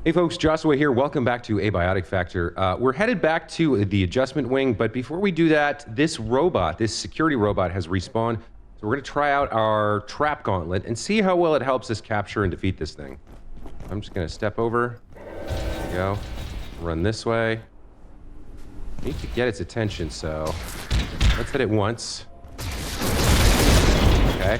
Hey folks, Joshua here. Welcome back to Abiotic Factor. We're headed back to the adjustment wing, but before we do that, this robot, this security robot has respawned. So we're going to try out our trap gauntlet and see how well it helps us capture and defeat this thing. I'm just going to step over. There we go. Run this way. I need to get its attention, so let's hit it once. Okay.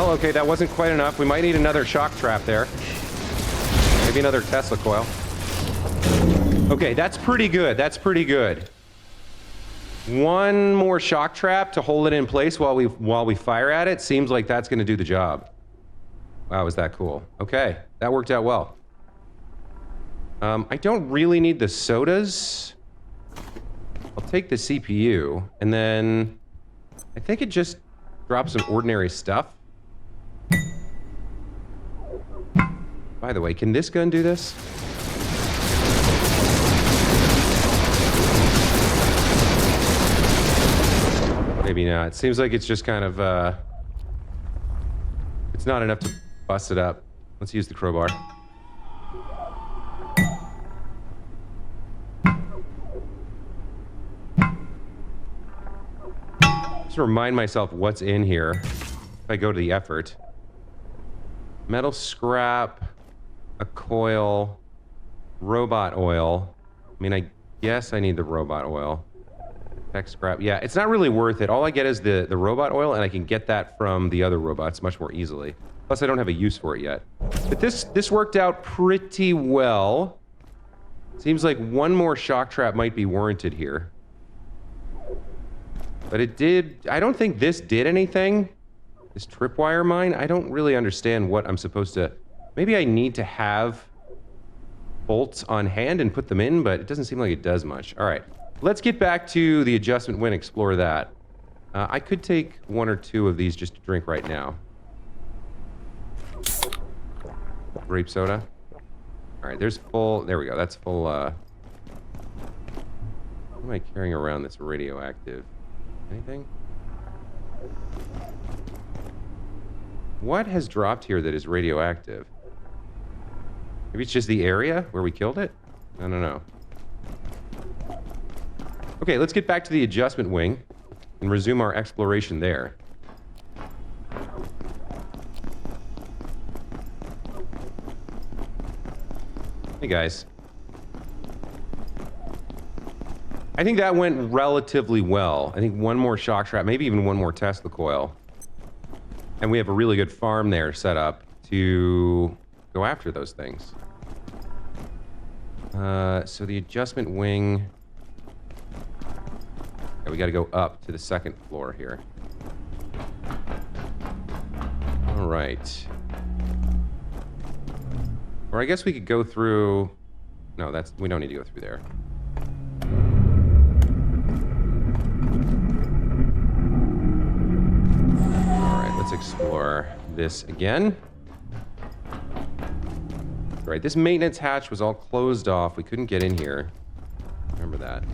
Okay, that wasn't quite enough. We might need another shock trap there. Maybe another Tesla coil. Okay, that's pretty good. That's pretty good. One more shock trap to hold it in place while we fire at it. Seems like that's going to do the job. Wow, is that cool? Okay, that worked out well. I don't really need the sodas. I'll take the CPU, and then I think it just drops some ordinary stuff. By the way, can this gun do this? Maybe not. It seems like it's just kind of, it's not enough to bust it up. Let's use the crowbar. Just remind myself what's in here if I go to the effort. Metal scrap, a coil, robot oil. I mean, I guess I need the robot oil. Tech scrap. Yeah, it's not really worth it. All I get is the robot oil, and I can get that from the other robots much more easily. Plus, I don't have a use for it yet. But this worked out pretty well. Seems like one more shock trap might be warranted here. But it did... I don't think this did anything. This tripwire mine, I don't really understand what I'm supposed to... Maybe I need to have bolts on hand and put them in, but it doesn't seem like it does much. All right, let's get back to the adjustment wing, explore that. I could take one or two of these just to drink right now. Grape soda. All right, there's full... There we go, that's full... What am I carrying around that's radioactive? Anything? What has dropped here that is radioactive? Maybe it's just the area where we killed it? I don't know. Okay, let's get back to the adjustment wing and resume our exploration there. Hey guys. I think that went relatively well. I think one more shock trap, maybe even one more Tesla coil. And we have a really good farm there set up to go after those things. So the adjustment wing... Yeah, we gotta go up to the second floor here. All right. Or I guess we could go through... No, we don't need to go through there. Let's explore this again. Right, this maintenance hatch was all closed off. We couldn't get in here. Remember that.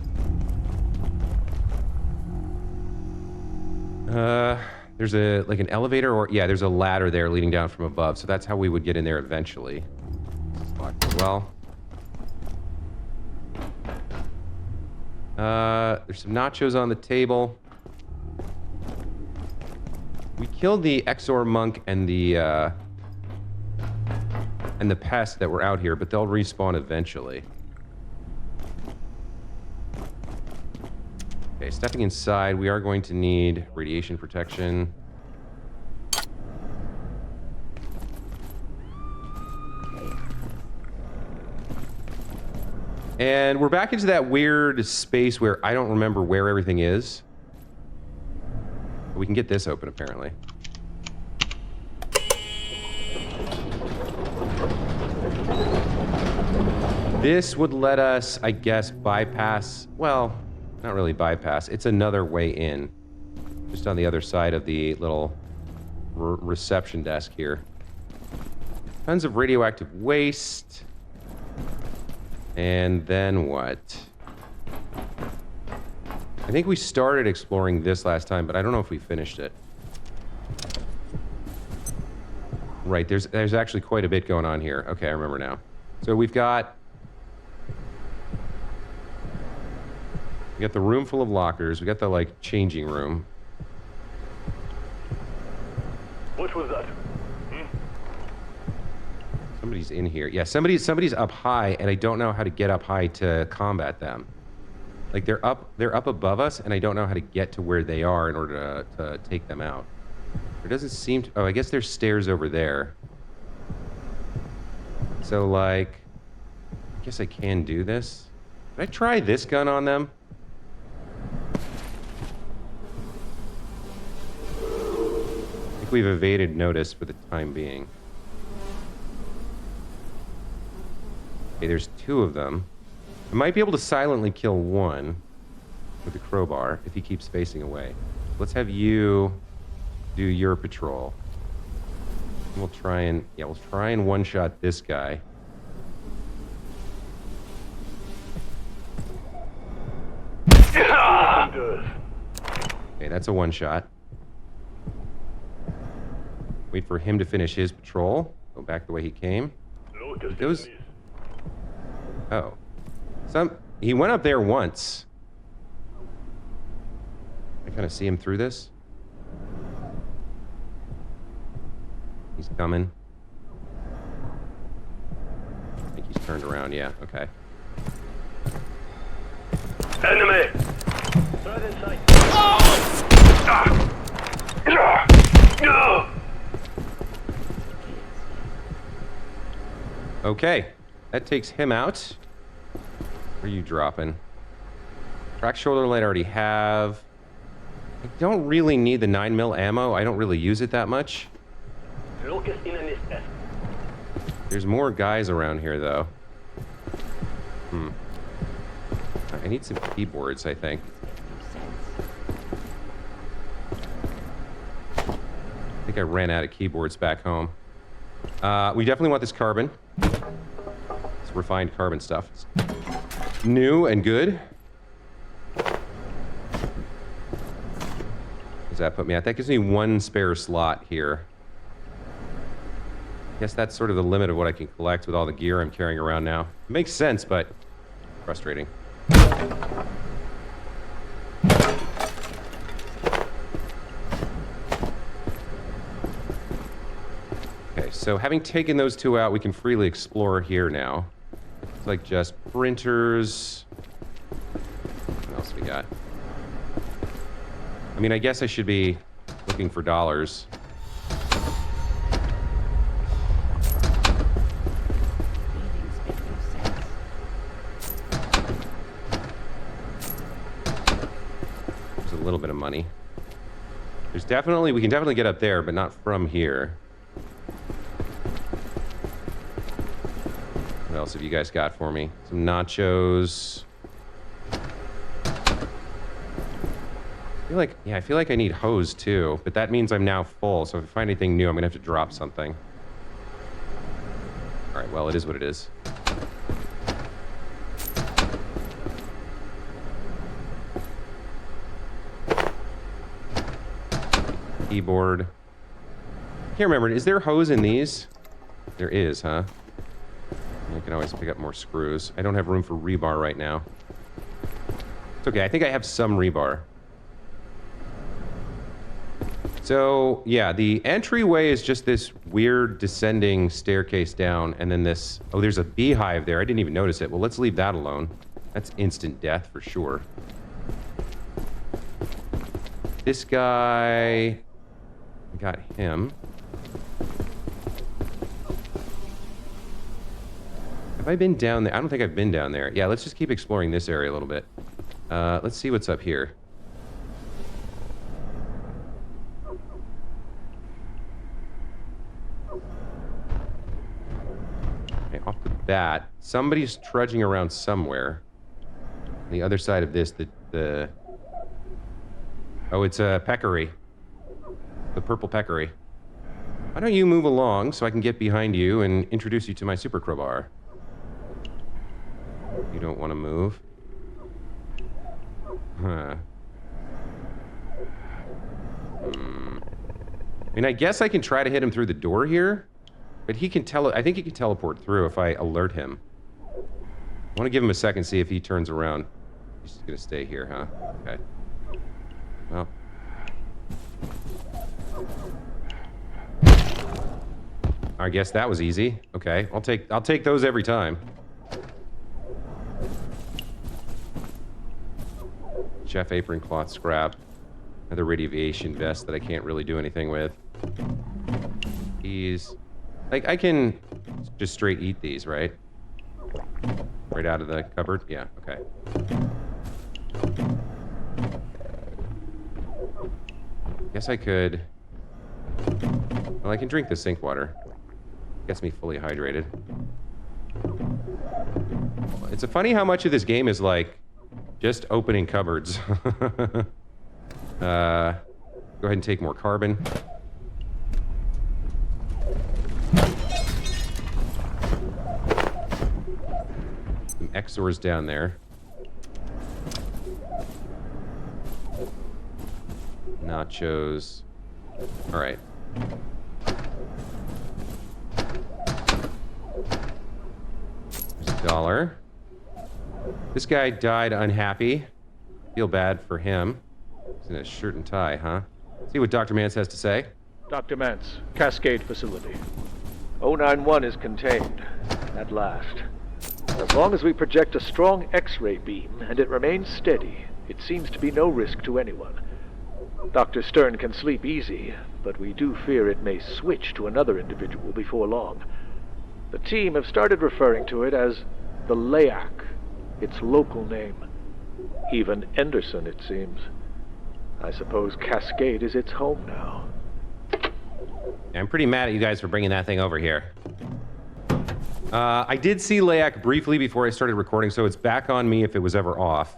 There's like an elevator, or yeah, there's a ladder there leading down from above. So that's how we would get in there eventually. This is locked as well. There's some nachos on the table. We killed the Exor monk and the pest that were out here, but they'll respawn eventually. Okay, stepping inside, we are going to need radiation protection. And we're back into that weird space where I don't remember where everything is. We can get this open, apparently. This would let us, I guess, bypass... Well, Not really bypass. It's another way in. Just on the other side of the little reception desk here. Tons of radioactive waste. And then what? I think we started exploring this last time, but I don't know if we finished it. Right, there's actually quite a bit going on here. Okay, I remember now. So we got the room full of lockers. We got the, like, changing room. What was that? Somebody's in here. Yeah, somebody's up high, and I don't know how to get up high to combat them. Like, they're up above us, and I don't know how to get to where they are in order to take them out. There doesn't seem to... Oh, I guess there's stairs over there. So, like... I guess I can do this. Did I try this gun on them? I think we've evaded notice for the time being. Okay, there's two of them. I might be able to silently kill one with the crowbar if he keeps facing away. Let's have you do your patrol. We'll try and one-shot this guy. Okay, that's a one-shot. Wait for him to finish his patrol. Go back the way he came. Those... Oh. He went up there once. I kind of see him through this. He's coming. I think he's turned around, yeah, okay. Enemy! Okay, that takes him out. Where are you dropping? Track shoulder light I already have. I don't really need the 9mm ammo. I don't really use it that much. There's more guys around here, though. I need some keyboards, I think. I think I ran out of keyboards back home. We definitely want this carbon. It's refined carbon stuff. It's new and good. Does that put me at? That gives me one spare slot here. I guess that's sort of the limit of what I can collect with all the gear I'm carrying around now. It makes sense, but frustrating. Okay, so having taken those two out, we can freely explore here now. It's like just printers. What else we got? I mean, I guess I should be looking for dollars. There's a little bit of money. There's definitely, we can definitely get up there, but not from here. What else have you guys got for me? Some nachos. I feel like I need hose too, but that means I'm now full, so if I find anything new, I'm gonna have to drop something. Alright, well, it is what it is. Keyboard. I can't remember, is there hose in these? There is, huh? I can always pick up more screws. I don't have room for rebar right now. It's okay, I think I have some rebar. So, yeah, the entryway is just this weird descending staircase down, and then this... Oh, there's a beehive there. I didn't even notice it. Well, let's leave that alone. That's instant death for sure. This guy... I got him. Have I been down there? I don't think I've been down there. Yeah, let's just keep exploring this area a little bit. Let's see what's up here. Off the bat, somebody's trudging around somewhere. On the other side of this, the the... Oh, it's a peccary. The purple peccary. Why don't you move along so I can get behind you and introduce you to my super crowbar? You don't want to move? Huh. I mean, I guess I can try to hit him through the door here, but he can I think he can teleport through if I alert him. I want to give him a second, see if he turns around. He's just gonna stay here, huh? Okay. Well. I guess that was easy. Okay, I'll take those every time. Chef apron, cloth scrap, another radiation vest that I can't really do anything with. These, like, I can just straight eat these, right? Right out of the cupboard? Yeah, okay. Guess I could... Well, I can drink the sink water. Gets me fully hydrated. It's funny how much of this game is like just opening cupboards. Go ahead and take more carbon. Some XORs down there. Nachos. All right. $1. This guy died unhappy. Feel bad for him. He's in a shirt and tie, huh? See what Dr. Mance has to say. Dr. Mance, Cascade Facility. 091 is contained, at last. As long as we project a strong X-ray beam and it remains steady, it seems to be no risk to anyone. Dr. Stern can sleep easy, but we do fear it may switch to another individual before long. The team have started referring to it as the Layak, its local name. Even Anderson, it seems. I suppose Cascade is its home now. I'm pretty mad at you guys for bringing that thing over here. I did see Layak briefly before I started recording, so it's back on me if it was ever off.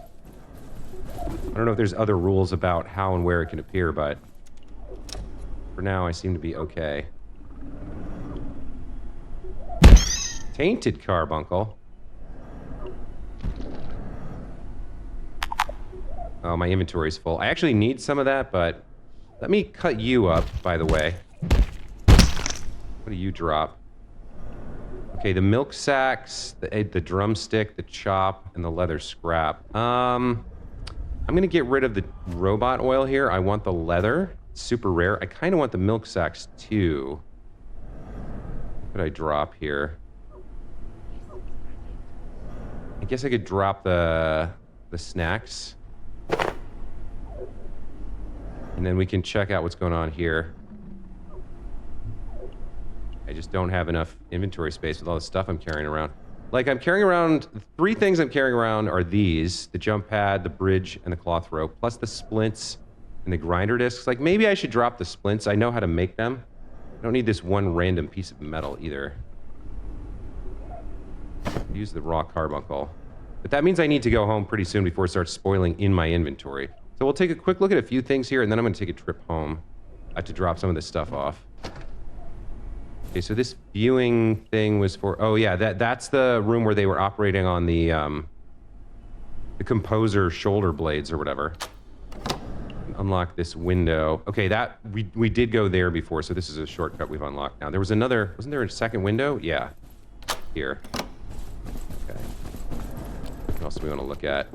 I don't know if there's other rules about how and where it can appear, but for now I seem to be okay. Tainted carbuncle. Oh, my inventory's full. I actually need some of that, but let me cut you up, by the way. What do you drop? Okay, the milk sacks, the drumstick, the chop, and the leather scrap. I'm gonna get rid of the robot oil here. I want the leather. It's super rare. I kind of want the milk sacks, too. What could I drop here? I guess I could drop the snacks. And then we can check out what's going on here. I just don't have enough inventory space with all the stuff I'm carrying around. Like, I'm carrying around... 3 things I'm carrying around are these. The jump pad, the bridge, and the cloth rope. Plus the splints and the grinder discs. Like, maybe I should drop the splints. I know how to make them. I don't need this one random piece of metal either. Use the raw carbuncle. But that means I need to go home pretty soon before it starts spoiling in my inventory. So we'll take a quick look at a few things here, and then I'm going to take a trip home to drop some of this stuff off. Okay, so this viewing thing was for... Oh, yeah, that's the room where they were operating on the composer shoulder blades or whatever. Unlock this window. Okay, that... We did go there before, so this is a shortcut we've unlocked now. There was another... Wasn't there a second window? Yeah. Here. Okay. What else do we want to look at?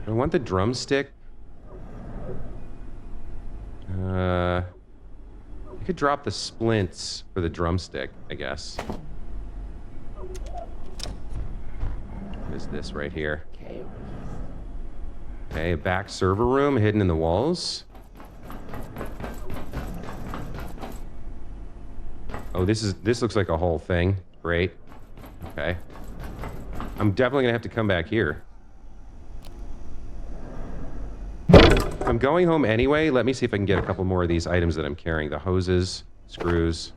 I want the drumstick. I could drop the splints for the drumstick, I guess. What is this right here? Okay, a back server room hidden in the walls. Oh, this looks like a whole thing. Great. Okay. I'm definitely gonna have to come back here. I'm going home anyway. Let me see if I can get a couple more of these items that I'm carrying. The hoses, screws.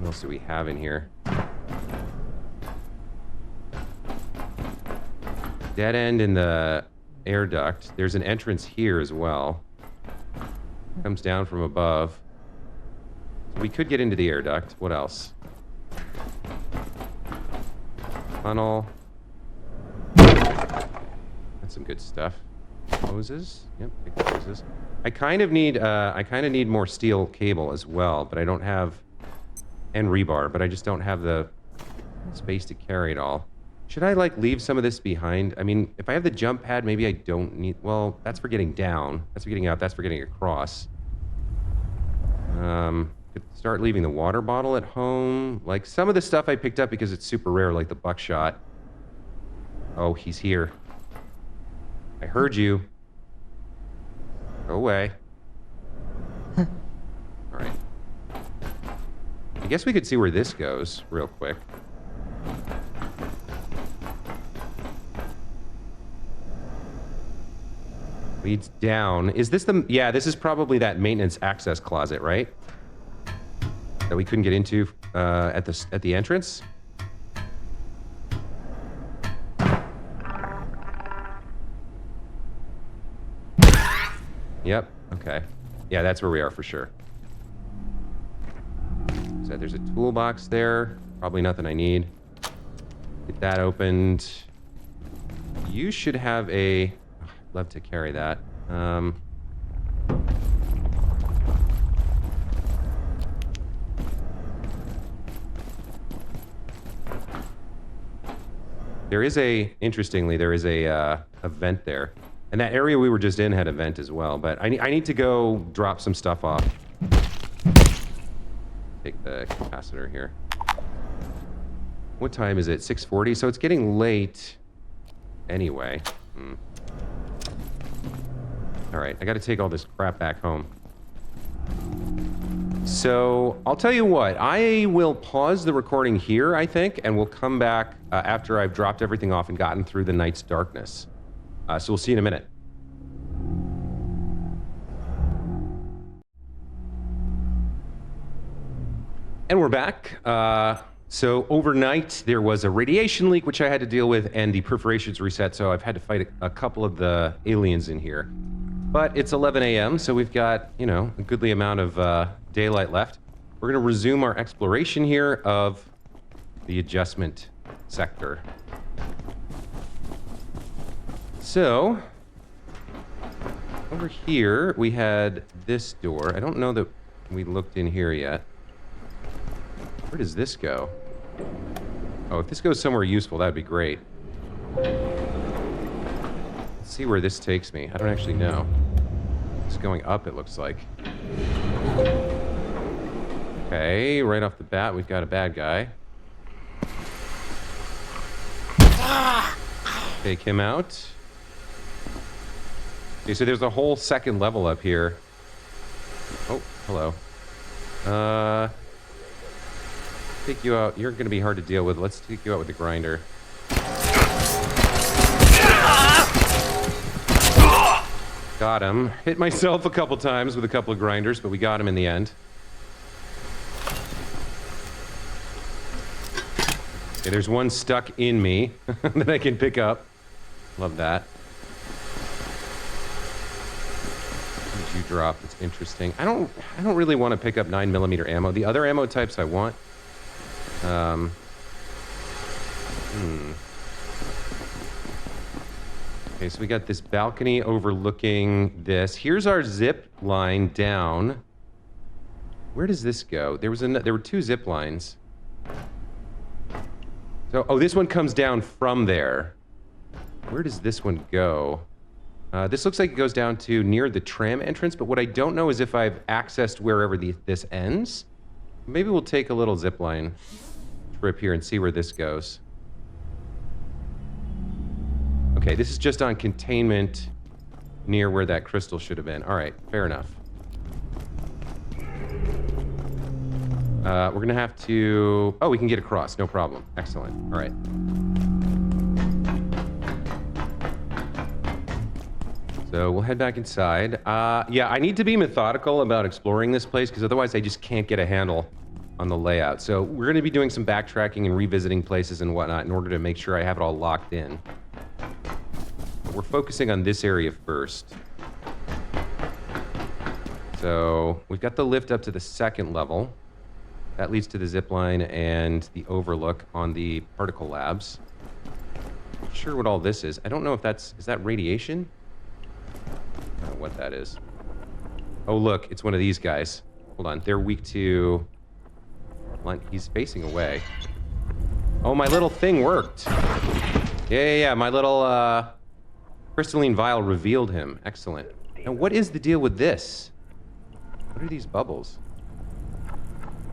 else do we have in here? Dead end in the air duct. There's an entrance here as well. Comes down from above. So we could get into the air duct. What else? Tunnel. That's some good stuff. Hoses. Yep, take the hoses. I kind of need more steel cable as well, but I don't have, and rebar, but I just don't have the space to carry it all. Should I like leave some of this behind? I mean, if I have the jump pad, maybe I don't need, well, that's for getting down. That's for getting out, that's for getting across. Could start leaving the water bottle at home. Like some of the stuff I picked up because it's super rare, like the buckshot. Oh, he's here. I heard you. Go away. All right. I guess we could see where this goes real quick. Leads down. Is this the... Yeah, this is probably that maintenance access closet, right? That we couldn't get into at the entrance? Yep. Okay. Yeah, that's where we are for sure. So there's a toolbox there. Probably nothing I need. Get that opened. You should have a... Love to carry that. There is a... Interestingly, there is a vent there. And that area we were just in had a vent as well, but I need to go drop some stuff off. Take the capacitor here. What time is it? 6:40? So it's getting late anyway. Alright, I gotta take all this crap back home. So, I'll tell you what, I will pause the recording here, I think, and we'll come back after I've dropped everything off and gotten through the night's darkness. So we'll see you in a minute. And we're back. So overnight, there was a radiation leak, which I had to deal with, and the perforations reset, so I've had to fight a couple of the aliens in here. But it's 11 a.m., so we've got, you know, a goodly amount of daylight left. We're going to resume our exploration here of the adjustment sector. So, over here, we had this door. I don't know that we looked in here yet. Where does this go? Oh, if this goes somewhere useful, that'd be great. Let's see where this takes me. I don't actually know. It's going up, it looks like. Okay, right off the bat, we've got a bad guy. Take him out. Okay, so there's a whole second level up here. Oh, hello. Take you out. You're going to be hard to deal with. Let's take you out with the grinder. Got him. Hit myself a couple times with a couple of grinders, but we got him in the end. Okay, there's one stuck in me that I can pick up. Love that. What did you drop? It's interesting. I don't really want to pick up 9mm ammo. The other ammo types I want. Okay, so we got this balcony overlooking this. Here's our zip line down. Where does this go? There were two zip lines. So, oh, this one comes down from there. Where does this one go? This looks like it goes down to near the tram entrance, but what I don't know is if I've accessed wherever this ends. Maybe we'll take a little zip line trip here and see where this goes. Okay, this is just on containment near where that crystal should have been. All right, fair enough. We're gonna have to... Oh, we can get across, no problem. Excellent, all right. So we'll head back inside. Yeah, I need to be methodical about exploring this place because otherwise I just can't get a handle on the layout. So we're going to be doing some backtracking and revisiting places and whatnot in order to make sure I have it all locked in. But we're focusing on this area first. So we've got the lift up to the 2nd level. That leads to the zip line and the overlook on the particle labs. Not sure what all this is. I don't know if is that radiation? I don't know what that is. Oh, look, it's one of these guys. Hold on, they're weak to... He's facing away. Oh, my little thing worked. Yeah, my little, crystalline vial revealed him. Excellent. Now, what is the deal with this? What are these bubbles?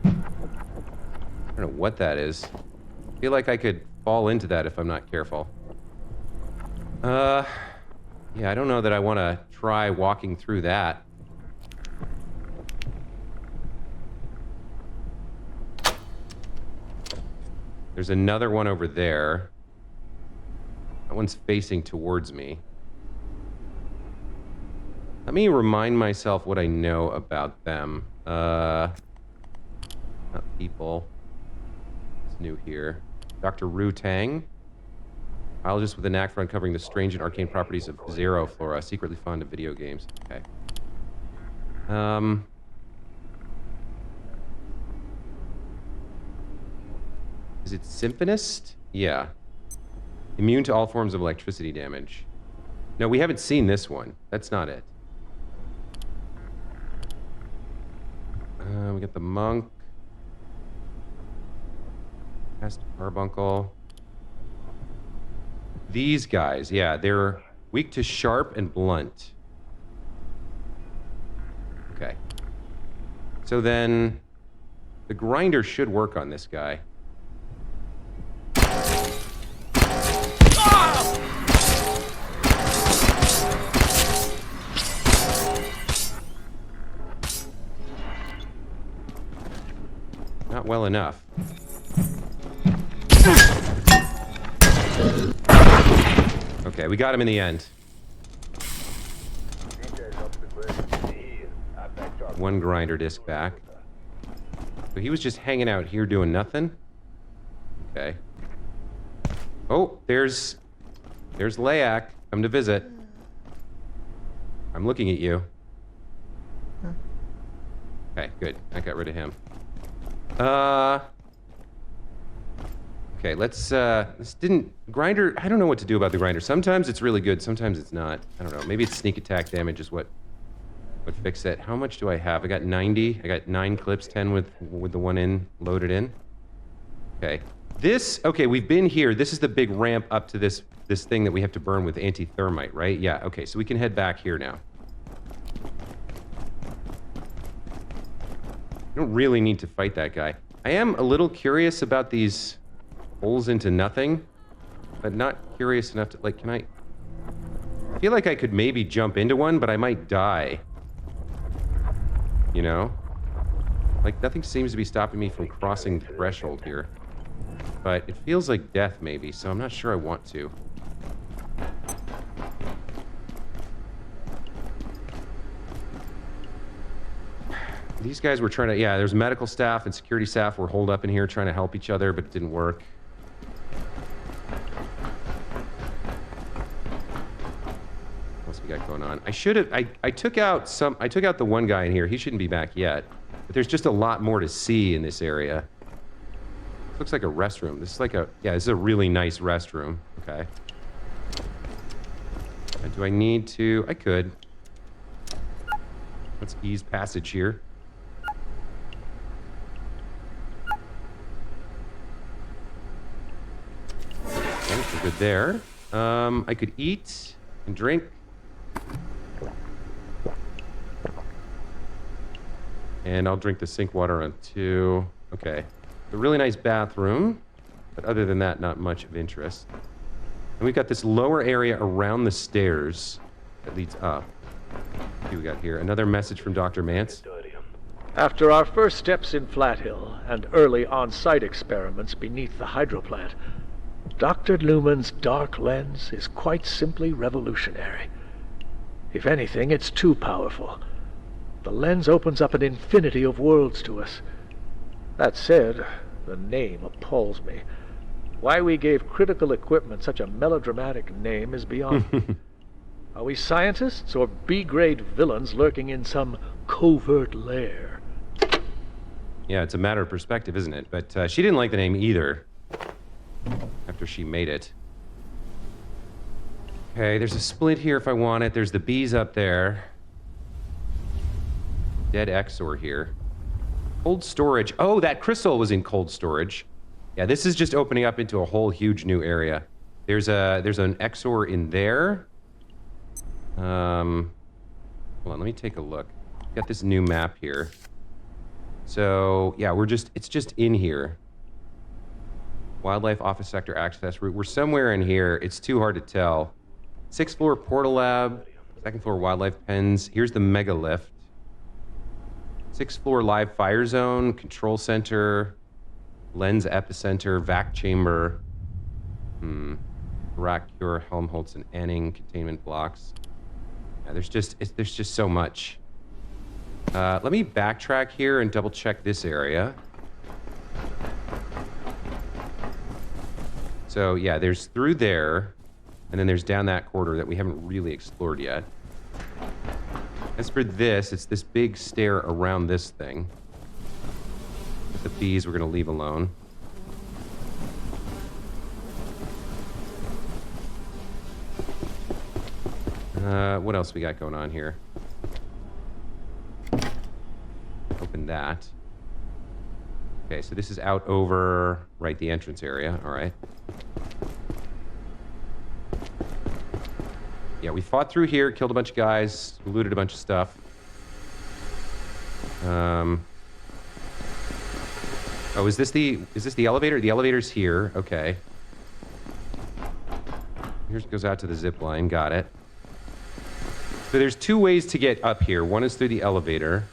I don't know what that is. I feel like I could fall into that if I'm not careful. Yeah, I don't know that I want to try walking through that. There's another one over there. That one's facing towards me. Let me remind myself what I know about them. Not people. It's new here. Dr. Ru Tang. Biologist with a knack for uncovering the strange and arcane properties of Zero Flora. Secretly fond of video games. Okay. Is it Symphonist? Yeah. Immune to all forms of electricity damage. No, we haven't seen this one. That's not it. We got the monk. Past carbuncle. These guys, yeah, they're weak to sharp and blunt. Okay. So then, the grinder should work on this guy. Not well enough. Okay, we got him in the end. One grinder disc back. So he was just hanging out here doing nothing? Okay. Oh, there's Layak. Come to visit. I'm looking at you. Okay, good. I got rid of him. Okay, let's grinder, I don't know what to do about the grinder. Sometimes it's really good, sometimes it's not. I don't know, maybe it's sneak attack damage is what fixed it. How much do I have? I got 90, I got 9 clips, 10 with the one in, loaded in. Okay, okay, we've been here. This is the big ramp up to this thing that we have to burn with anti-thermite, right? Yeah, okay, so we can head back here now. I don't really need to fight that guy. I am a little curious about these holes into nothing, but not curious enough to, like, I feel like I could maybe jump into one, but I might die. You know? Like, nothing seems to be stopping me from crossing the threshold here. But it feels like death, maybe, so I'm not sure I want to. These guys were trying to, yeah, there's medical staff and security staff were holed up in here trying to help each other, but it didn't work. What else we got going on? I should have, I took out the one guy in here. He shouldn't be back yet. But there's just a lot more to see in this area. This looks like a restroom. This is like a, yeah, this is a really nice restroom. Okay. Do I need to, I could. Let's ease passage here. Okay, we're good there. I could eat and drink. And I'll drink the sink water on 2. Okay. A really nice bathroom. But other than that, not much of interest. And we've got this lower area around the stairs that leads up. What do we got here? Another message from Dr. Mance. After our first steps in Flathill and early on-site experiments beneath the hydroplant, Dr. Luhmann's dark lens is quite simply revolutionary. If anything, it's too powerful. The lens opens up an infinity of worlds to us. That said, the name appalls me. Why we gave critical equipment such a melodramatic name is beyond me. Are we scientists or B-grade villains lurking in some covert lair? Yeah, it's a matter of perspective, isn't it? But she didn't like the name either after she made it. Okay, there's a splint here if I want it. There's the bees up there. Dead Exor here. Cold storage. Oh, that crystal was in cold storage. Yeah, this is just opening up into a whole huge new area. There's an Exor in there. Hold on, let me take a look. Got this new map here. So, yeah, it's just in here. Wildlife Office Sector Access Route. We're somewhere in here. It's too hard to tell. 6th floor Portal Lab. 2nd floor Wildlife Pens. Here's the Megalith. 6th floor Live Fire Zone. Control Center. Lens Epicenter. Vac Chamber. Rack Cure, Helmholtz, and Enning. Containment blocks. Yeah, there's just so much. Let me backtrack here and double check this area. So yeah, there's through there, and then there's down that corridor that we haven't really explored yet. As for this, it's this big stair around this thing. The bees we're gonna leave alone. What else we got going on here? Open that. Okay, so this is out over, right, the entrance area. All right. Yeah, we fought through here, killed a bunch of guys, looted a bunch of stuff. Oh, is this the elevator? The elevator's here. Okay. Here it goes out to the zip line. Got it. So there's two ways to get up here. One is through the elevator.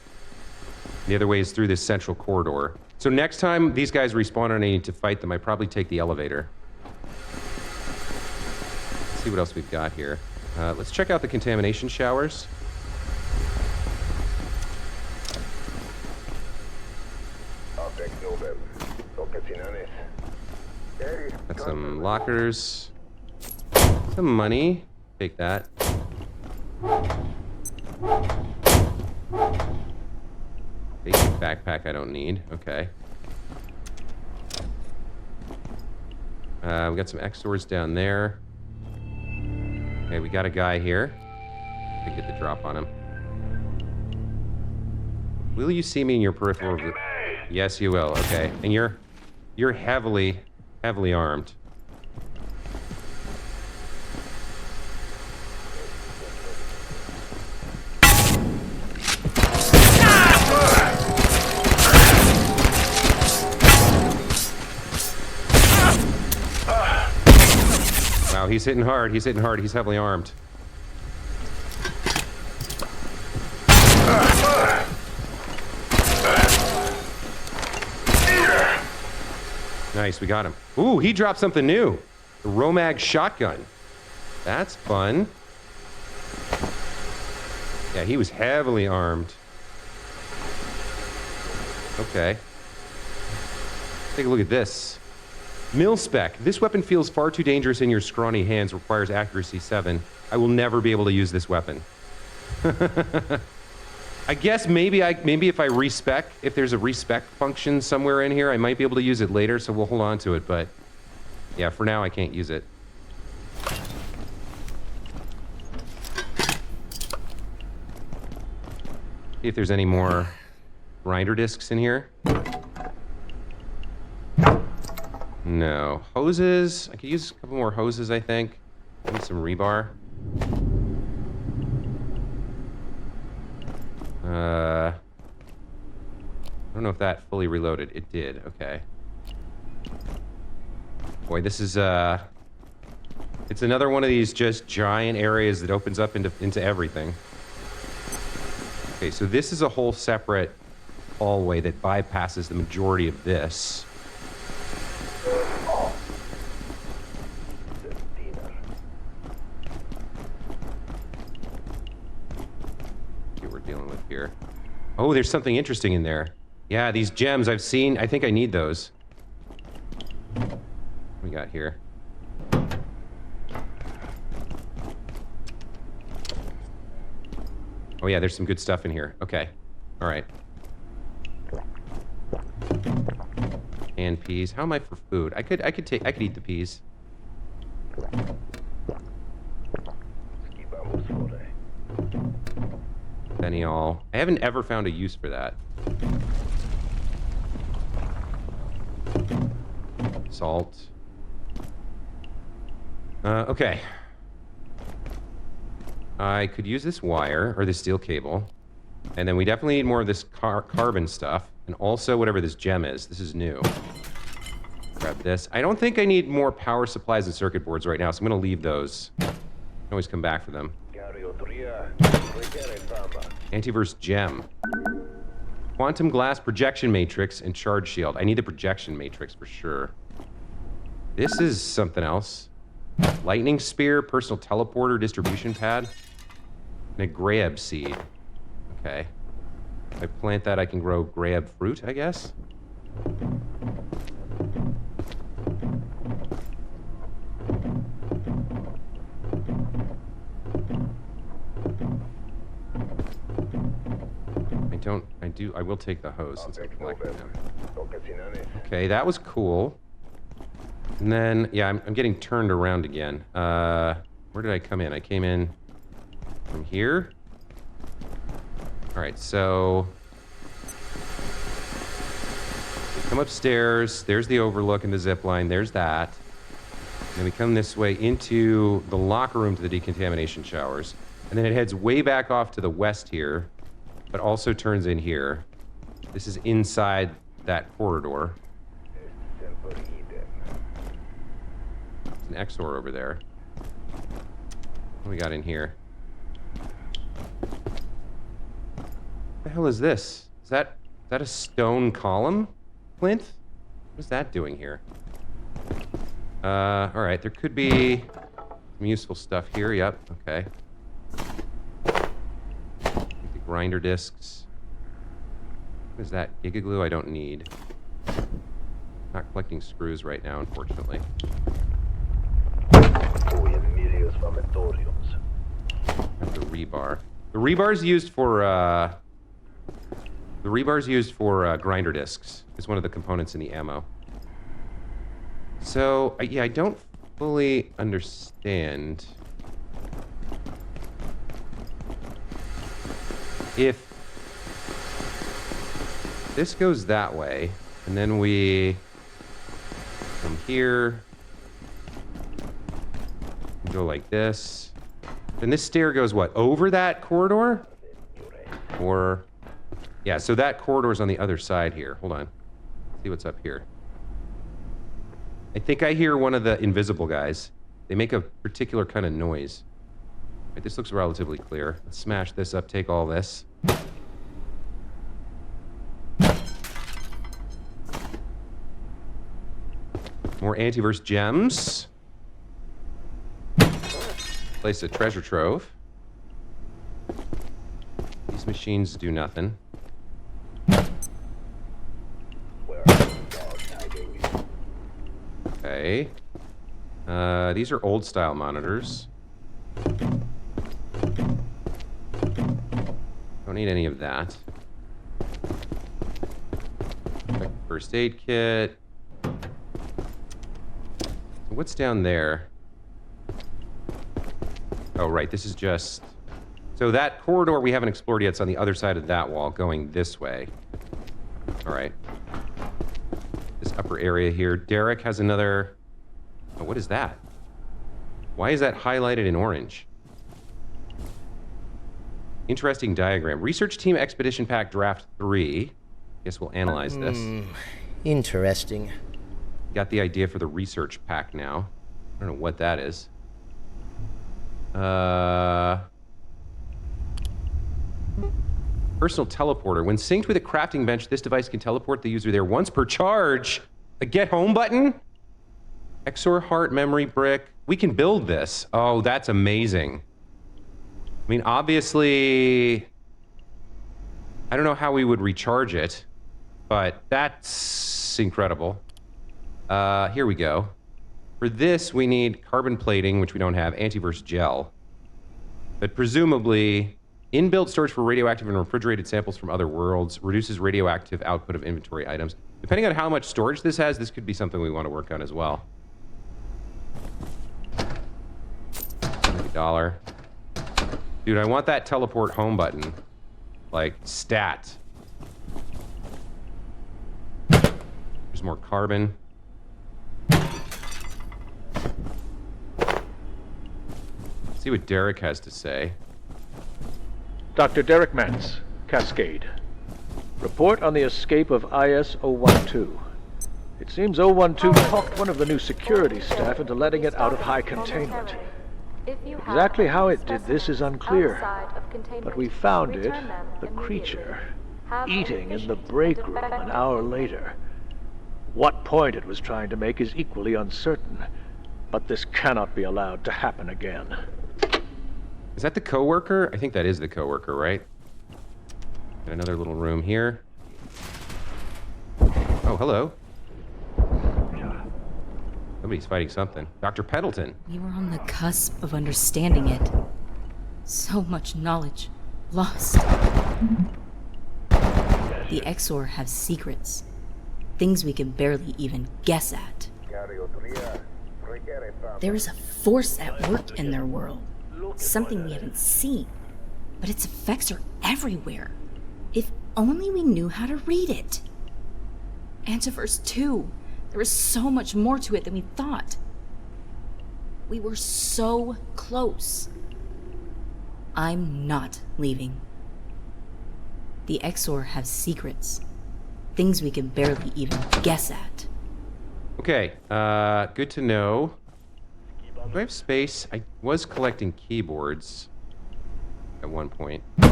The other way is through this central corridor. So next time these guys respawn and I need to fight them, I probably take the elevator. Let's see what else we've got here. Let's check out the contamination showers. Got some lockers. Some money. Take that. Basic backpack I don't need. Okay. We got some Exors down there. Okay, we got a guy here. We can get the drop on him. Will you see me in your peripheral view? Yes, you will. Okay. And you're heavily armed. Wow, he's hitting hard. He's hitting hard. He's heavily armed. Nice, we got him. Ooh, he dropped something new. The Romag shotgun. That's fun. Yeah, he was heavily armed. Okay. Take a look at this. Mil-spec. This weapon feels far too dangerous in your scrawny hands. Requires accuracy 7. I will never be able to use this weapon. I guess maybe if I respec, if there's a respec function somewhere in here, I might be able to use it later, so we'll hold on to it, but yeah, for now I can't use it. See if there's any more grinder discs in here. No. Hoses. I could use a couple more hoses, I think. Maybe some rebar. I don't know if that fully reloaded. It did. Okay. Boy, this is it's another one of these just giant areas that opens up into everything. Okay, so this is a whole separate hallway that bypasses the majority of this. See what we're dealing with here. Oh, there's something interesting in there. Yeah, these gems I've seen. I think I need those. What we got here? Oh yeah, there's some good stuff in here. Okay. All right. And peas. How am I for food? I could eat the peas. Fennial. I haven't ever found a use for that. Salt. Okay. I could use this wire, or this steel cable. And then we definitely need more of this carbon stuff. And also whatever this gem is. This is new. Grab this. I don't think I need more power supplies and circuit boards right now, so I'm going to leave those. I can always come back for them. Antiverse gem. Quantum glass projection matrix and charge shield. I need the projection matrix for sure. This is something else. Lightning spear, personal teleporter, distribution pad, and a grab seed. Okay. If I plant that, I can grow grab fruit, I guess. I will take the hose since I'm collecting them. Okay, that was cool. And then, yeah, I'm getting turned around again. Where did I come in? I came in from here. All right, so we come upstairs. There's the overlook and the zip line. There's that. And then we come this way into the locker room to the decontamination showers. And then it heads way back off to the west here, but also turns in here. This is inside that corridor. There's an XOR over there. What do we got in here? What the hell is this? Is that a stone column? Plinth? What is that doing here? Alright, there could be some useful stuff here. Yep, okay. The grinder discs. What is that? Gigaglue I don't need. Not collecting screws right now, unfortunately. Got the rebar. The rebar's used for grinder discs. It's one of the components in the ammo. So, yeah, I don't fully understand if this goes that way, and then we come here, go like this. Then this stair goes what, over that corridor? Or, yeah, so that corridor's on the other side here. Hold on. Let's see what's up here. I think I hear one of the invisible guys. They make a particular kind of noise. Right, this looks relatively clear. Let's smash this up, take all this. More antiverse gems. Place a treasure trove. These machines do nothing. Okay. These are old style monitors. Don't need any of that. First aid kit. What's down there? Oh, right, this is just... So that corridor we haven't explored yet. It's on the other side of that wall, going this way. All right. This upper area here. Derek has another... Oh, what is that? Why is that highlighted in orange? Interesting diagram. Research Team Expedition Pack Draft 3. Guess we'll analyze this. Interesting. Got the idea for the research pack now. I don't know what that is. Personal teleporter. When synced with a crafting bench, this device can teleport the user there once per charge. A get home button? XOR heart memory brick. We can build this. Oh, that's amazing. I mean, obviously, I don't know how we would recharge it. But that's incredible. Here we go. For this, we need carbon plating, which we don't have, antivirus gel. But presumably, inbuilt storage for radioactive and refrigerated samples from other worlds reduces radioactive output of inventory items. Depending on how much storage this has, this could be something we want to work on as well. $1. Dude, I want that teleport home button. Like, stat. There's more carbon. See what Derek has to say. Dr. Derek Mantz, Cascade. Report on the escape of IS-012. It seems 012 talked one of the new security staff into letting it out of high containment. Exactly how it did this is unclear, but we found it, the creature, eating in the break room an hour later. What point it was trying to make is equally uncertain, but this cannot be allowed to happen again. Is that the coworker? I think that is the coworker, right? Got another little room here. Oh, hello. Somebody's fighting something. Dr. Pendleton. We were on the cusp of understanding it. So much knowledge lost. The Exor have secrets. Things we can barely even guess at. There is a force at work in their world. Something we haven't seen. But its effects are everywhere. If only we knew how to read it. Antiverse 2. There is so much more to it than we thought. We were so close. I'm not leaving. The Exor have secrets. Things we can barely even guess at. Okay, good to know. Do I have space? I was collecting keyboards at one point. This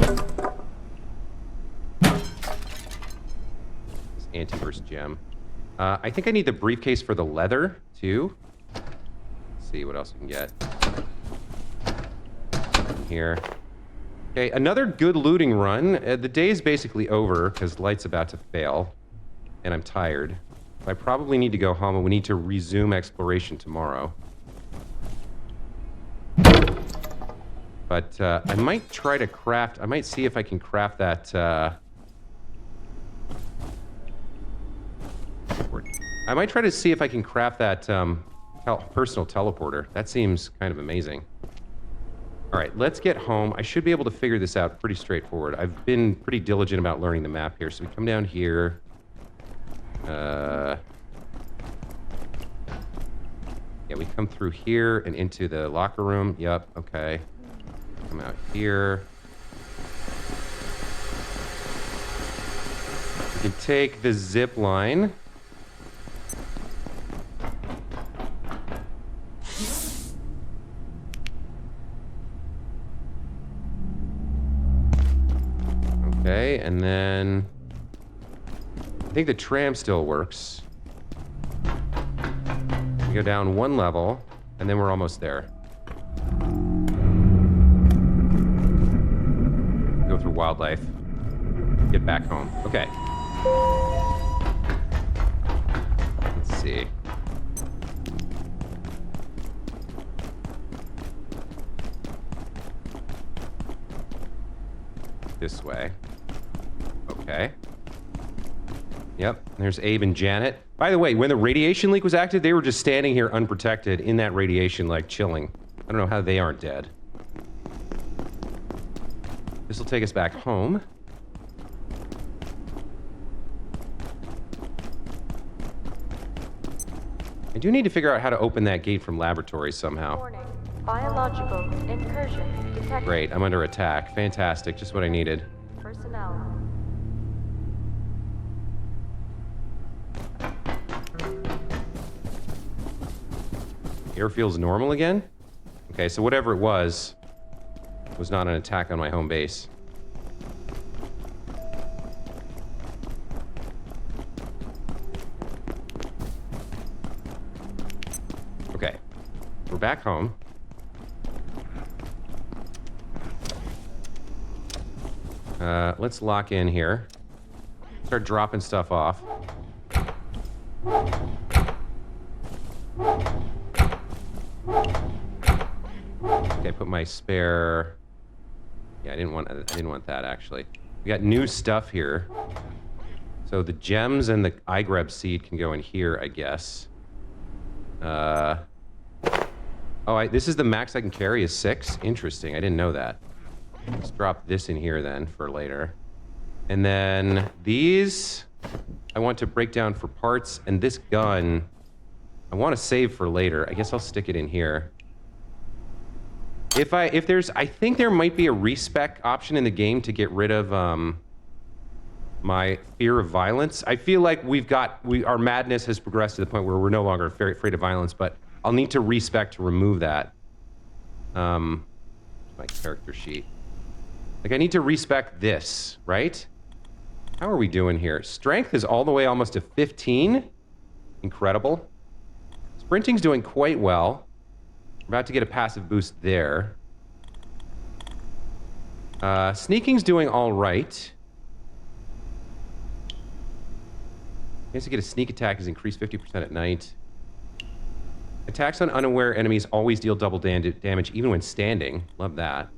antiverse gem. I think I need the briefcase for the leather, too. Let's see what else we can get. Here. Okay, another good looting run. The day is basically over, because light's about to fail. And I'm tired. I probably need to go home, and we need to resume exploration tomorrow. But I might try to craft... I might see if I can craft that... I might try to see if I can craft that personal teleporter. That seems kind of amazing. All right, let's get home. I should be able to figure this out pretty straightforward. I've been pretty diligent about learning the map here. So we come down here. Yeah, we come through here and into the locker room. Yep, okay. Come out here. We can take the zip line. Okay, and then I think the tram still works. We go down one level, and then we're almost there. Go through wildlife. Get back home. Okay. Let's see. This way. Okay. Yep, there's Abe and Janet. By the way, when the radiation leak was active, they were just standing here unprotected in that radiation, like, chilling. I don't know how they aren't dead. This will take us back home. I do need to figure out how to open that gate from laboratories somehow. Warning. Biological incursion detected. Great, I'm under attack. Fantastic, just what I needed. Personnel. Air feels normal again? Okay, so whatever it was not an attack on my home base. Okay, we're back home. Let's lock in here. Start dropping stuff off. Okay, put my spare... Yeah, I didn't want that, actually. We got new stuff here. So the gems and the iGrab seed can go in here, I guess. This is the max I can carry is 6? Interesting, I didn't know that. Let's drop this in here then for later. And then these I want to break down for parts, and this gun I want to save for later. I guess I'll stick it in here. I think there might be a respec option in the game to get rid of my fear of violence. I feel like our madness has progressed to the point where we're no longer afraid of violence, but I'll need to respec to remove that. My character sheet. Like, I need to respec this, right? How are we doing here? Strength is all the way almost to 15. Incredible. Sprinting's doing quite well. We're about to get a passive boost there. Sneaking's doing all right. I guess to get a sneak attack is increased 50% at night. Attacks on unaware enemies always deal double damage, even when standing. Love that.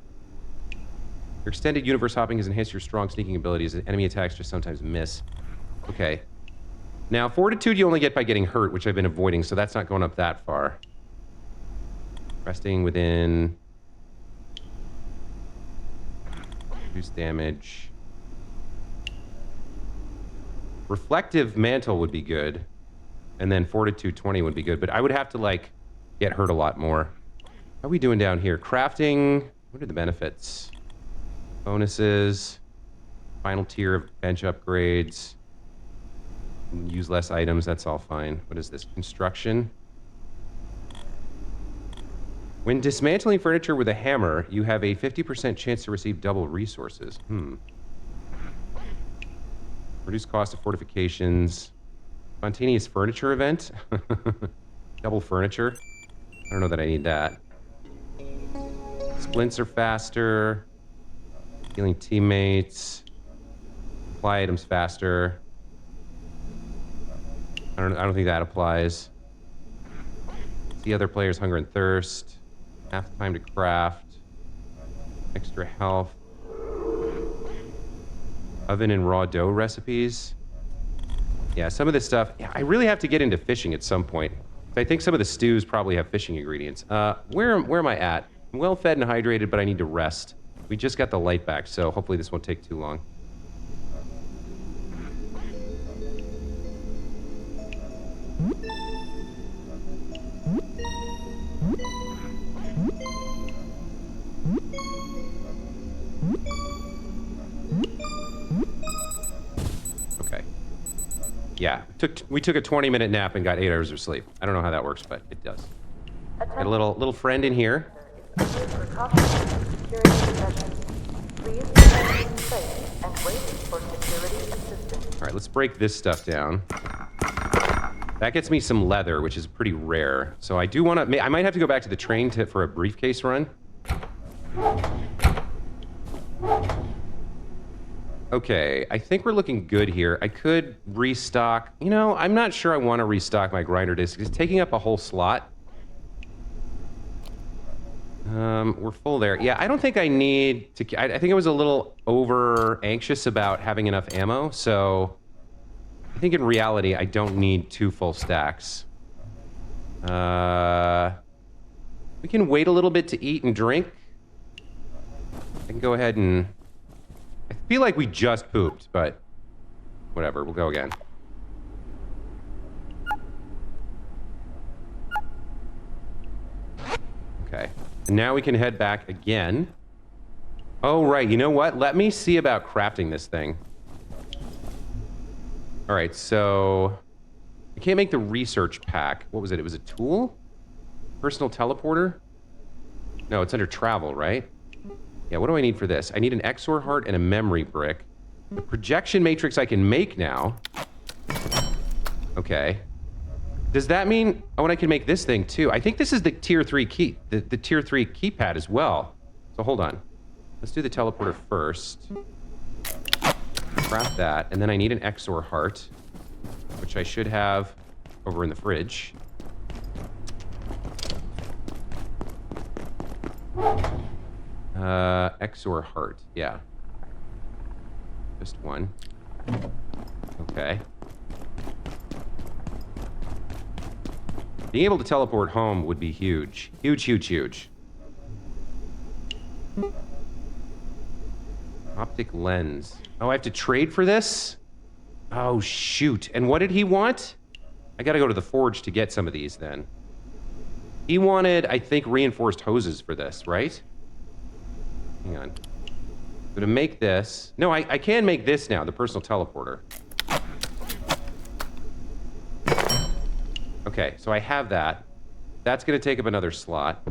Your extended universe hopping has enhanced your strong sneaking abilities. Enemy attacks just sometimes miss. Okay. Now, fortitude you only get by getting hurt, which I've been avoiding, so that's not going up that far. Resting within... Reduce damage. Reflective mantle would be good. And then fortitude 20 would be good, but I would have to, like, get hurt a lot more. How are we doing down here? Crafting. What are the benefits? Bonuses. Final tier of bench upgrades. Use less items, that's all fine. What is this? Construction. When dismantling furniture with a hammer, you have a 50% chance to receive double resources. Reduce cost of fortifications. Spontaneous furniture event. Double furniture. I don't know that I need that. Splints are faster. Healing teammates. Supply items faster. I don't think that applies. See other players' hunger and thirst. Half time to craft. Extra health. Oven and raw dough recipes. Yeah, some of this stuff. Yeah, I really have to get into fishing at some point. I think some of the stews probably have fishing ingredients. Where am I at? I'm well fed and hydrated, but I need to rest. We just got the light back, so hopefully this won't take too long. Okay. Yeah, we took a 20-minute nap and got 8 hours of sleep. I don't know how that works, but it does. Got a little friend in here. All right, let's break this stuff down. That gets me some leather, which is pretty rare. So I do want to... I might have to go back to the train for a briefcase run. Okay, I think we're looking good here. I could restock... You know, I'm not sure I want to restock my grinder disc. It's taking up a whole slot. We're full there. Yeah, I don't think I need to... I think I was a little over-anxious about having enough ammo, so... I think in reality, I don't need 2 full stacks. We can wait a little bit to eat and drink. I can go ahead and... I feel like we just pooped, but... Whatever, we'll go again. Okay. And now we can head back again. Oh, right. You know what? Let me see about crafting this thing. All right, so... I can't make the research pack. What was it? It was a tool? Personal teleporter? No, it's under travel, right? Yeah, what do I need for this? I need an XOR heart and a memory brick. The projection matrix I can make now. Okay. Does that mean... Oh, and I can make this thing, too. I think this is the tier 3 key... The tier 3 keypad as well. So hold on. Let's do the teleporter first. craft that. And then I need an XOR heart, which I should have over in the fridge. XOR heart, yeah. Just one. Okay. Being able to teleport home would be huge. Huge, huge, huge. Optic lens. Oh, I have to trade for this? Oh, shoot. And what did he want? I gotta go to the forge to get some of these then. He wanted, I think, reinforced hoses for this, right? Hang on. So to make this... No, I can make this now, the personal teleporter. Okay, so I have that. That's going to take up another slot.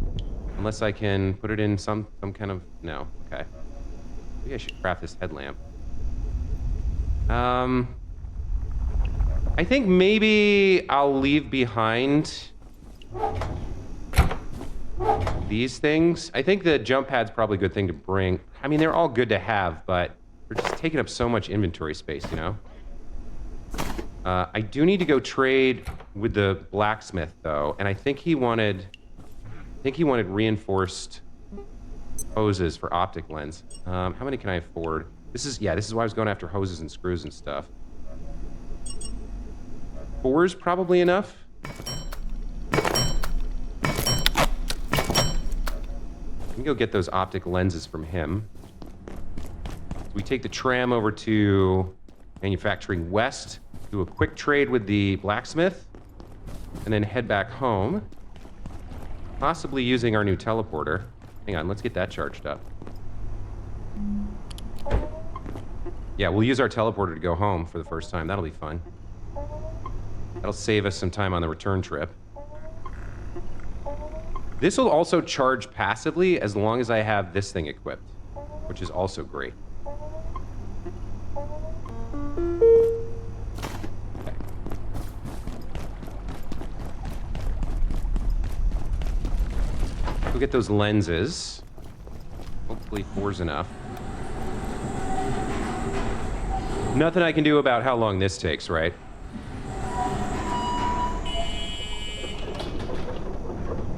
Unless I can put it in some kind of... No, okay. Maybe I should craft this headlamp. I think maybe I'll leave behind these things. I think the jump pad's probably a good thing to bring. I mean, they're all good to have, but they're just taking up so much inventory space, you know? I do need to go trade with the blacksmith, though, and I think he wanted reinforced hoses for optic lens. How many can I afford? This is why I was going after hoses and screws and stuff. 4 is probably enough. I can go get those optic lenses from him. So we take the tram over to Manufacturing West, do a quick trade with the blacksmith, and then head back home, possibly using our new teleporter. Hang on, let's get that charged up. Yeah, we'll use our teleporter to go home for the first time. That'll be fun. That'll save us some time on the return trip. This will also charge passively as long as I have this thing equipped, which is also great. Okay. We'll get those lenses. Hopefully 4's enough. Nothing I can do about how long this takes, right?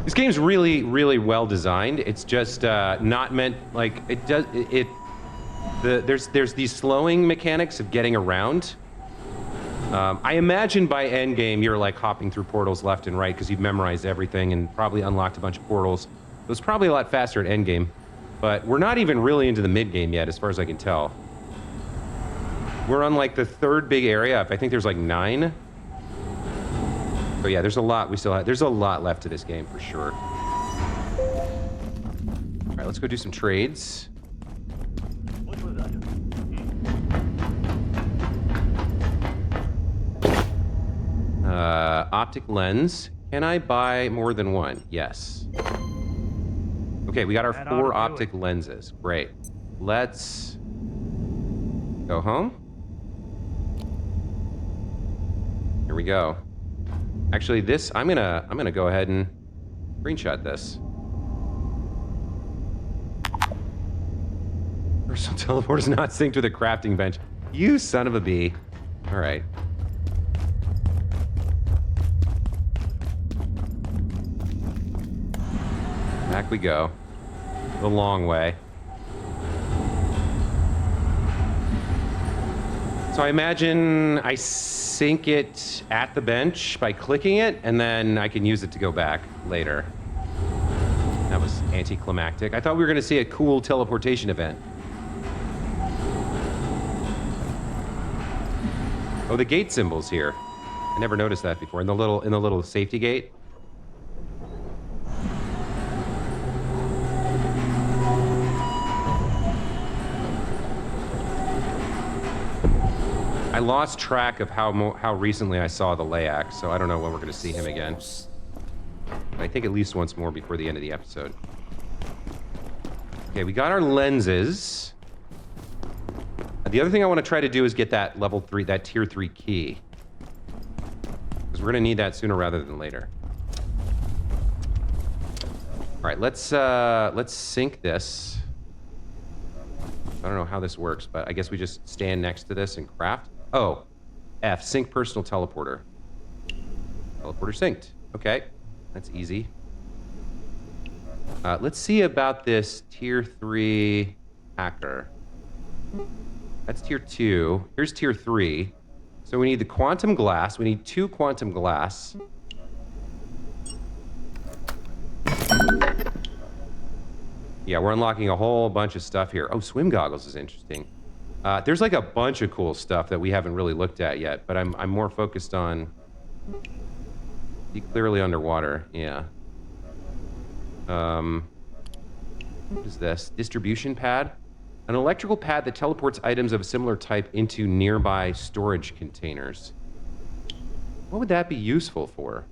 This game's really, really well designed. It's just not meant like it does. There's these slowing mechanics of getting around. I imagine by end game you're like hopping through portals left and right because you've memorized everything and probably unlocked a bunch of portals. It was probably a lot faster at end game, but we're not even really into the mid game yet, as far as I can tell. We're on like the 3rd big area. I think there's like 9. So yeah, there's a lot we still have. There's a lot left to this game for sure. All right, let's go do some trades. What was that? Optic lens. Can I buy more than one? Yes. Okay, we got our 4 optic lenses. Great. Let's go home. Here we go. Actually, this I'm gonna go ahead and screenshot this. Personal teleporter's not synced with a crafting bench. You son of a bee. All right. Back we go. The long way. So I imagine I sync it at the bench by clicking it, and then I can use it to go back later. That was anticlimactic. I thought we were going to see a cool teleportation event. Oh, the gate symbol's here. I never noticed that before. In the little safety gate. I lost track of how recently I saw the Layak, so I don't know when we're going to see him again. But I think at least once more before the end of the episode. Okay, we got our lenses. The other thing I want to try to do is get that level 3, that tier 3 key. Because we're going to need that sooner rather than later. All right, let's sync this. I don't know how this works, but I guess we just stand next to this and craft. Oh, F, sync personal teleporter. Teleporter synced. Okay, that's easy. Let's see about this tier 3 hacker. That's tier 2. Here's tier 3. So we need the quantum glass. We need 2 quantum glass. Yeah, we're unlocking a whole bunch of stuff here. Oh, swim goggles is interesting. There's like a bunch of cool stuff that we haven't really looked at yet, but I'm more focused on be clearly underwater. Yeah. What is this? Distribution pad? An electrical pad that teleports items of a similar type into nearby storage containers. What would that be useful for?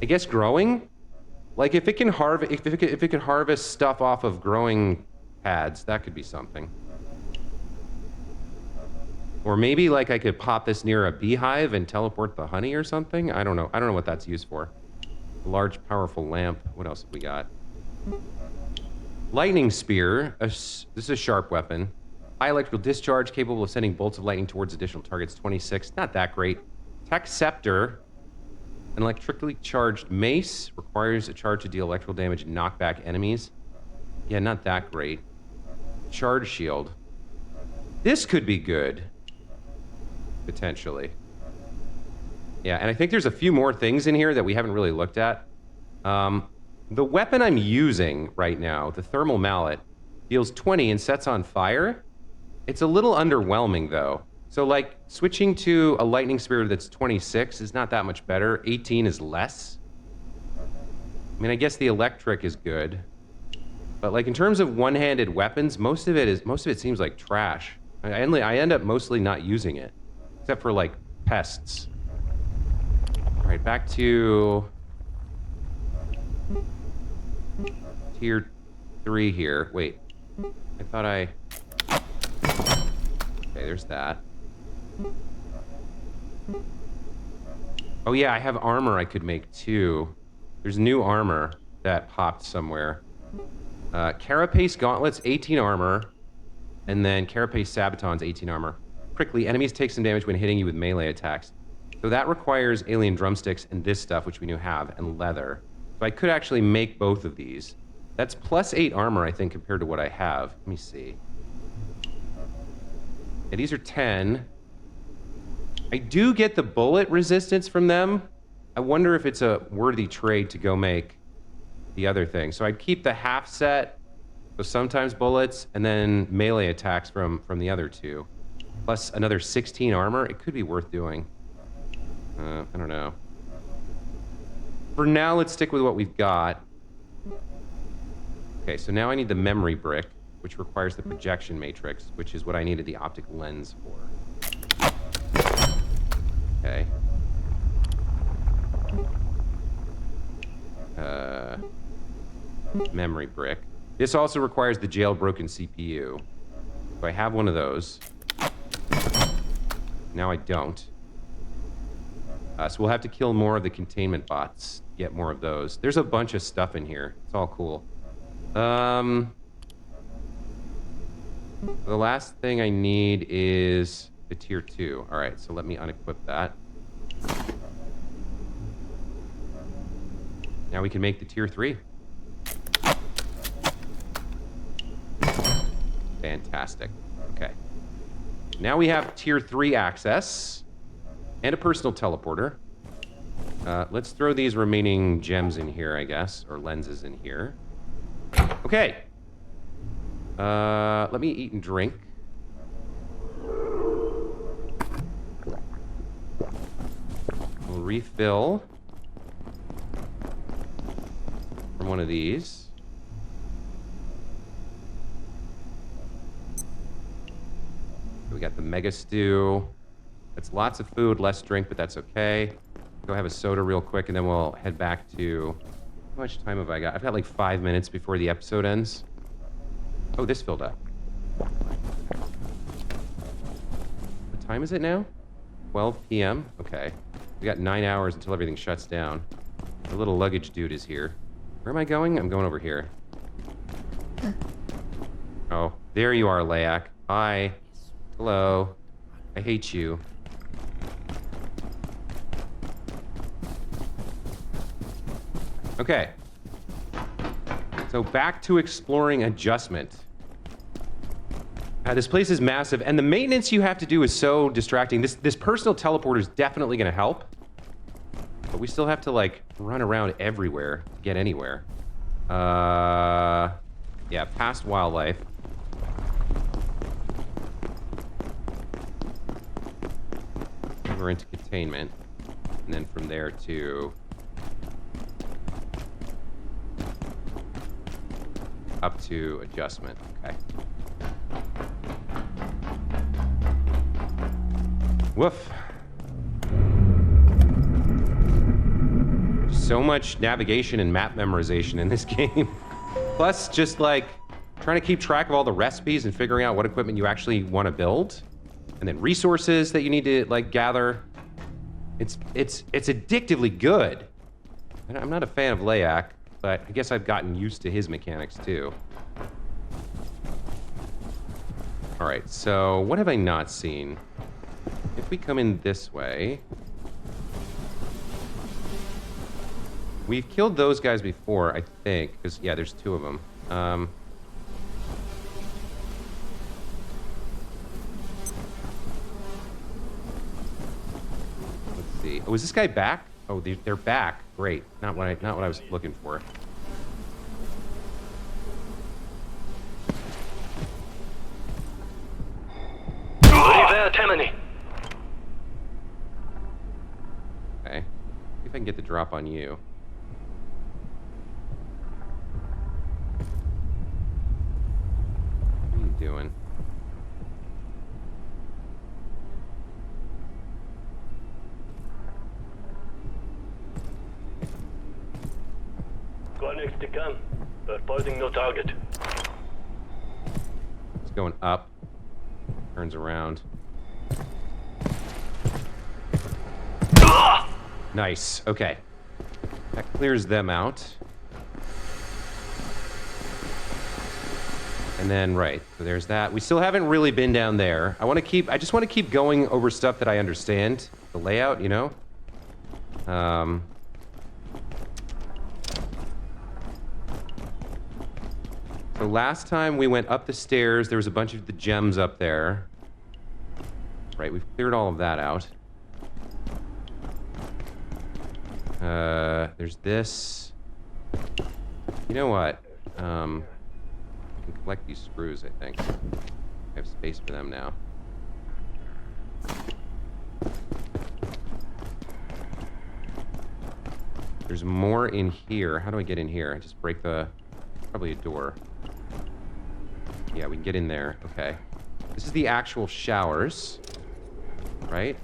I guess growing? Like if it can harvest, if it could harvest stuff off of growing pads, that could be something. Or maybe like I could pop this near a beehive and teleport the honey or something. I don't know. I don't know what that's used for. A large, powerful lamp. What else have we got? Lightning spear. This is a sharp weapon. High electrical discharge, capable of sending bolts of lightning towards additional targets. 26. Not that great. Tech scepter. An electrically charged mace. Requires a charge to deal electrical damage and knock back enemies. Yeah, not that great. Charge shield. This could be good. Potentially. Yeah, and I think there's a few more things in here that we haven't really looked at. The weapon I'm using right now, the thermal mallet, deals 20 and sets on fire. It's a little underwhelming, though. So, like, switching to a lightning spear that's 26 is not that much better. 18 is less. I mean, I guess the electric is good. But, like, in terms of one-handed weapons, most of it seems like trash. I end up mostly not using it. Except for, like, pests. All right, back to tier 3 here. Wait, I thought I... Okay, there's that. Oh yeah, I have armor I could make too. There's new armor that popped somewhere. Carapace gauntlets, 18 armor. And then Carapace sabatons, 18 armor. Prickly, enemies take some damage when hitting you with melee attacks. So that requires alien drumsticks and this stuff, which we now have, and leather. So I could actually make both of these. That's plus 8 armor, I think, compared to what I have. Let me see. Yeah, these are 10. I do get the bullet resistance from them. I wonder if it's a worthy trade to go make the other thing. So I'd keep the half set, so sometimes bullets, and then melee attacks from the other two. Plus another 16 armor. It could be worth doing. I don't know. For now, let's stick with what we've got. Okay, so now I need the memory brick, which requires the projection matrix, which is what I needed the optic lens for. Okay. Memory brick. This also requires the jailbroken CPU. So I have one of those. Now I don't. So we'll have to kill more of the containment bots, get more of those. There's a bunch of stuff in here. It's all cool. The last thing I need is the tier 2. All right, so let me unequip that. Now we can make the tier 3. Fantastic. Okay. Now we have tier 3 access and a personal teleporter. Let's throw these remaining gems in here, I guess, or lenses in here. Okay. Let me eat and drink. We'll refill from one of these. We got the mega stew. That's lots of food, less drink, but that's okay. Go have a soda real quick, and then we'll head back to... How much time have I got? I've got like 5 minutes before the episode ends. Oh, this filled up. What time is it now? 12 p.m.? Okay. We got 9 hours until everything shuts down. The little luggage dude is here. Where am I going? I'm going over here. Oh, there you are, Layak. Hi. Hello. I hate you. Okay. So back to exploring adjustment. This place is massive, and the maintenance you have to do is so distracting. This personal teleporter is definitely going to help. But we still have to, like, run around everywhere to get anywhere. Yeah, past wildlife. We're into containment. And then from there to... up to adjustment. Okay. Woof. So much navigation and map memorization in this game. Plus, just like trying to keep track of all the recipes and figuring out what equipment you actually want to build, and then resources that you need to like gather. It's addictively good. And I'm not a fan of Layak, but I guess I've gotten used to his mechanics too. All right, so what have I not seen? If we come in this way... We've killed those guys before, I think, because, yeah, there's two of them. Let's see. Oh, is this guy back? Oh, they're back. Great. Not what I was looking for. Okay. See if I can get the drop on you. What are you doing? Connect to cam. Reporting no target. It's going up. Turns around. Nice. Okay. That clears them out. And then, right. So there's that. We still haven't really been down there. I just want to keep going over stuff that I understand. The layout, you know? So last time we went up the stairs, there was a bunch of the gems up there. Right, we've cleared all of that out. There's this. You know what? I can collect these screws, I think. I have space for them now. There's more in here. How do I get in here? I just break the... Probably a door. Yeah, we can get in there. Okay. This is the actual showers. Right?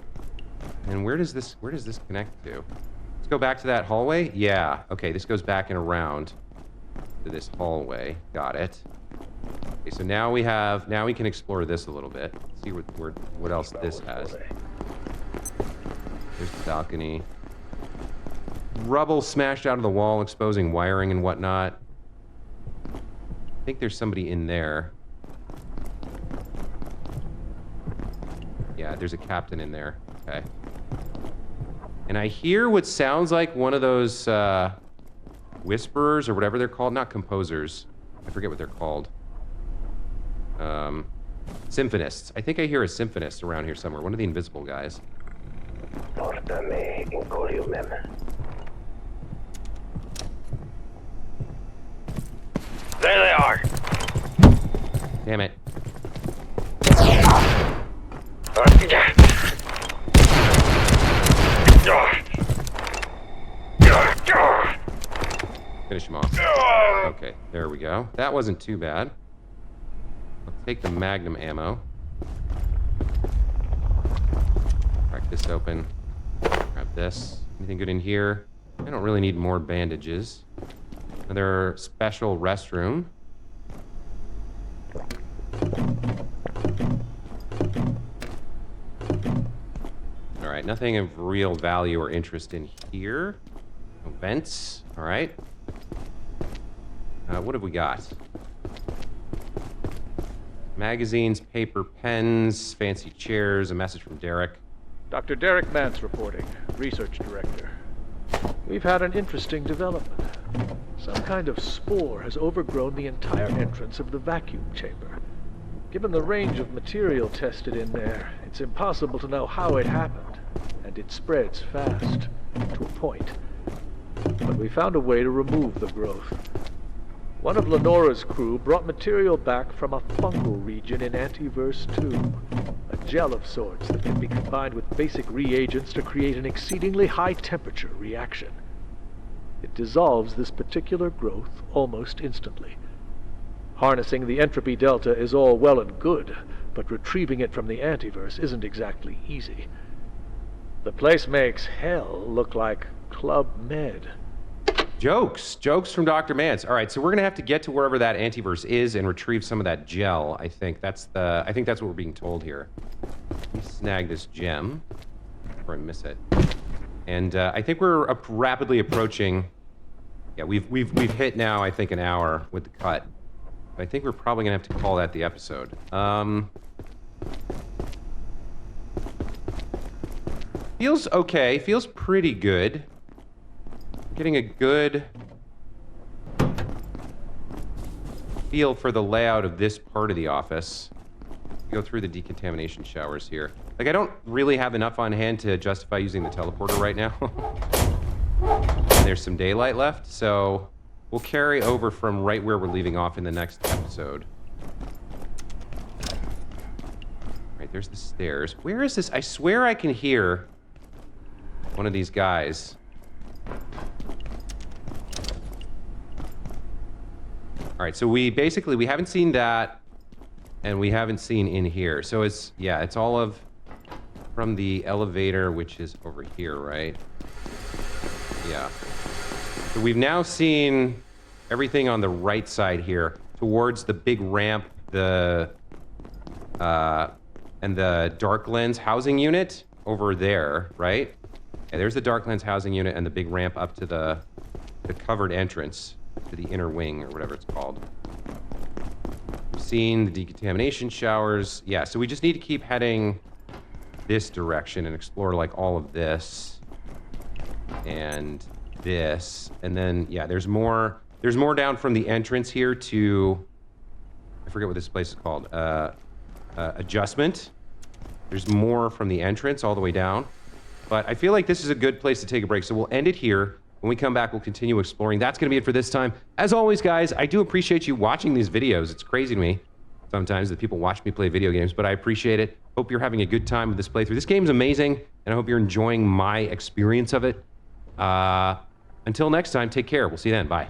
And where does this connect to? Let's go back to that hallway. Yeah. Okay, this goes back and around to this hallway. Got it. Okay, so now we can explore this a little bit. See what else this has. There's the balcony. Rubble smashed out of the wall, exposing wiring and whatnot. I think there's somebody in there. Yeah, there's a captain in there. Okay. And I hear what sounds like one of those whisperers or whatever they're called. Not composers. I forget what they're called. Symphonists. I think I hear a symphonist around here somewhere. One of the invisible guys. There they are. Damn it. Finish him off. Okay, there we go. That wasn't too bad. I'll take the magnum ammo. Crack this open. Grab this. Anything good in here? I don't really need more bandages. Another special restroom. Alright, nothing of real value or interest in here. No vents. Alright. What have we got? Magazines, paper, pens, fancy chairs, a message from Derek. Dr. Derek Mance reporting, Research Director. We've had an interesting development. Some kind of spore has overgrown the entire entrance of the vacuum chamber. Given the range of material tested in there, it's impossible to know how it happened, and it spreads fast, to a point. But we found a way to remove the growth. One of Lenora's crew brought material back from a fungal region in Antiverse 2. A gel of sorts that can be combined with basic reagents to create an exceedingly high-temperature reaction. It dissolves this particular growth almost instantly. Harnessing the entropy delta is all well and good, but retrieving it from the Antiverse isn't exactly easy. The place makes hell look like Club Med. Jokes from Dr. Mance. All right, so we're gonna have to get to wherever that antiverse is and retrieve some of that gel. I think that's what we're being told here. Let me snag this gem before I miss it. And I think we're rapidly approaching. Yeah, we've hit now. I think an hour with the cut. But I think we're probably gonna have to call that the episode. Feels okay. Feels pretty good. Getting a good feel for the layout of this part of the office. Go through the decontamination showers here. Like, I don't really have enough on hand to justify using the teleporter right now. And there's some daylight left, so we'll carry over from right where we're leaving off in the next episode. Right, there's the stairs. Where is this? I swear I can hear one of these guys. All right, so we haven't seen that, and we haven't seen in here. So it's all of from the elevator, which is over here, right? Yeah. So we've now seen everything on the right side here, towards the big ramp, and the dark lens housing unit over there, right? Yeah, there's the dark lens housing unit and the big ramp up to the covered entrance to the inner wing, or whatever it's called. We've seen the decontamination showers. Yeah, so we just need to keep heading this direction and explore like all of this and this, and then yeah, there's more down from the entrance here to, I forget what this place is called, adjustment. There's more from the entrance all the way down, but I feel like this is a good place to take a break, so we'll end it here. When we come back, we'll continue exploring. That's going to be it for this time. As always, guys, I do appreciate you watching these videos. It's crazy to me sometimes that people watch me play video games, but I appreciate it. Hope you're having a good time with this playthrough. This game's amazing, and I hope you're enjoying my experience of it. Until next time, take care. We'll see you then. Bye.